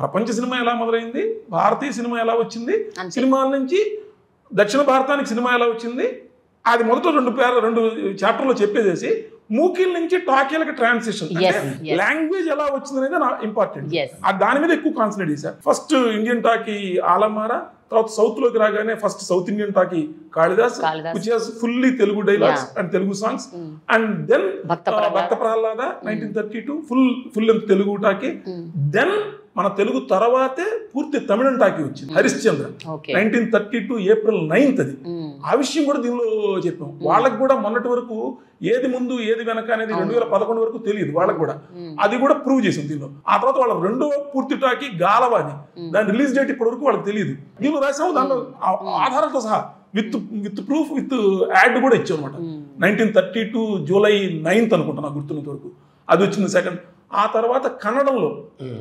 ప్రపంచ సినిమా ఎలా మొదలైంది, భారతీయ సినిమా ఎలా వచ్చింది, సినిమాల నుంచి దక్షిణ భారతానికి సినిమా ఎలా వచ్చింది, అది మొదట రెండు చాప్టర్లో చెప్పేసేసి మూకీల నుంచి టాకీలకి ట్రాన్సిషన్ లాంగ్వేజ్ ఎలా వచ్చింది అనేది నా ఇంపార్టెంట్. దాని మీద ఎక్కువ కాన్సన్ట్రేట్ చేశారు. ఫస్ట్ ఇండియన్ టాకీ ఆలమారా, తర్వాత సౌత్ లోకి రాగానే first south Indian talkie Kalidas, which has fully Telugu dialogues and Telugu songs. And then Bhakta Prahlada 1932 full Telugu talkie. Then మన తెలుగు తర్వాతే పూర్తి తమిళం టాకీ వచ్చింది, హరిశ్చంద్ర 1932 ఏప్రిల్ 9th. అది ఆ విషయం కూడా దీనిలో చెప్పాం. వాళ్ళకి కూడా మొన్నటి వరకు ఏది ముందు ఏది వెనక అనేది 2011 వరకు తెలియదు వాళ్ళకి కూడా. అది కూడా ప్రూవ్ చేసాం దీనిలో. ఆ తర్వాత వాళ్ళ రెండో పూర్తి టాకీ గాలవాని, దాని రిలీజ్ డేట్ ఇప్పటి వరకు వాళ్ళకి తెలియదు. దీనిలో రాసాము, దానిలో ఆధారాలతో సహా విత్ ప్రూఫ్ విత్ యాడ్ కూడా ఇచ్చాం అనమాట. 1932 జూలై 9th అనుకుంటా నాకు గుర్తున్నంత వరకు అది వచ్చింది సెకండ్. ఆ తర్వాత కన్నడంలో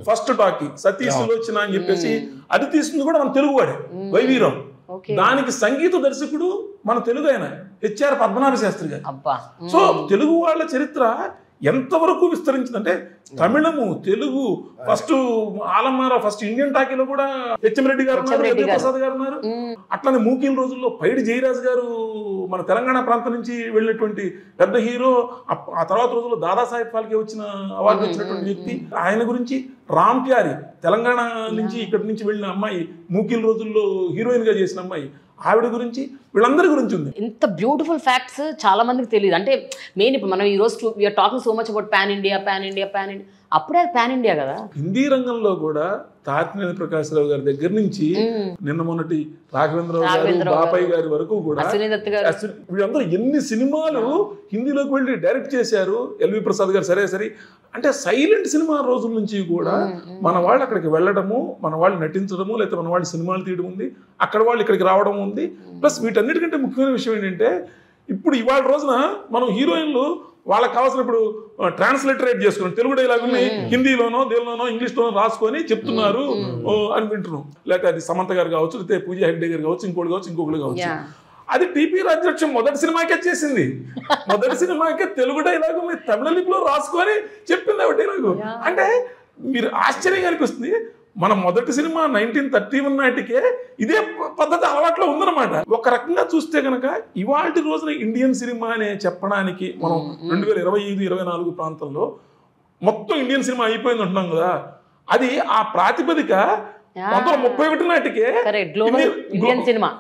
ఫస్ట్ టాకీ సతీ సులోచన అని చెప్పేసి అది తీసింది కూడా మన తెలుగు వాడే, వైవీరావు. దానికి సంగీత దర్శకుడు మన తెలుగు ఆయన HR పద్మనాభ శాస్త్రి గారు. సో తెలుగు వాళ్ళ చరిత్ర ఎంతవరకు విస్తరించిందంటే తమిళము, తెలుగు, ఫస్ట్ ఆలమారా, ఫస్ట్ ఇండియన్ టాకీలో కూడా HM రెడ్డి గారు ఉన్నారు, ప్రసాద్ గారు ఉన్నారు. అట్లనే మూకీల రోజుల్లో పైడి జయరాజ్ గారు మన తెలంగాణ ప్రాంతం నుంచి వెళ్ళినటువంటి పెద్ద హీరో. ఆ తర్వాత రోజుల్లో దాదాసాహెబ్ ఫాల్కే వచ్చిన అవార్డు వచ్చినటువంటి వ్యక్తి. ఆయన గురించి రామ్ ప్యారి, తెలంగాణ నుంచి ఇక్కడి నుంచి వెళ్ళిన అమ్మాయి, మూకీల రోజుల్లో హీరోయిన్ గా చేసిన అమ్మాయి, ఆవిడ గురించి, వీళ్ళందరి గురించి ఉంది. ఇంత బ్యూటిఫుల్ ఫ్యాక్ట్స్ చాలా మందికి తెలియదు. అంటే మెయిన్ ఇప్పుడు మనం ఈ రోజు we are talking so much about pan India, అప్పుడే పాన్ ఇండియా కదా. హిందీ రంగంలో కూడా తాతినేని ప్రకాశ్రావు గారి దగ్గర నుంచి నిన్న మొన్నటి రాఘవేంద్రరావు గారు, బాపయ్య గారి వరకు కూడా వీళ్ళందరూ ఎన్ని సినిమాలు హిందీలోకి వెళ్ళి డైరెక్ట్ చేశారు. LV ప్రసాద్ గారు సరే అంటే సైలెంట్ సినిమా రోజుల నుంచి కూడా మన వాళ్ళు అక్కడికి వెళ్ళడము, మన వాళ్ళు నటించడము, లేకపోతే మన వాళ్ళు సినిమాలు తీయడం ఉంది, అక్కడ వాళ్ళు ఇక్కడికి రావడం ఉంది. ప్లస్ వీటన్నిటికంటే ముఖ్యమైన విషయం ఏంటంటే ఇప్పుడు ఇవాళ రోజున మనం హీరోయిన్లు వాళ్ళకి కావాల్సిన ఇప్పుడు ట్రాన్స్లిటరేట్ చేసుకున్నాం, తెలుగు డైలాగుల్ని హిందీలోనో దేనిలోనో ఇంగ్లీష్లోనో రాసుకొని చెప్తున్నారు అని వింటున్నాం. లేకపోతే అది సమంత గారు కావచ్చు, లేకపోతే పూజా హెగ్డే గారు కావచ్చు, ఇంకొకటి కావచ్చు. అది టీపీ రాజ్యలక్ష్మి మొదటి సినిమాకే చేసింది. మొదటి సినిమాకే తెలుగు డైలాగు తమిళ లిపిలో రాసుకొని చెప్పింది ఆవిడ డైలాగు. అంటే మీరు ఆశ్చర్యంగా అనిపిస్తుంది. మన మొదటి సినిమా 1931 నాటికే ఇదే పద్ధతి అలవాట్లో ఉందన్నమాట. ఒక రకంగా చూస్తే కనుక ఇవాళ రోజున ఇండియన్ సినిమా అనే చెప్పడానికి మనం 2025-24 ప్రాంతంలో మొత్తం ఇండియన్ సినిమా అయిపోయింది అంటున్నాం కదా. అది ఆ ప్రాతిపదిక 1931 నాటికే ఇండియన్ సినిమా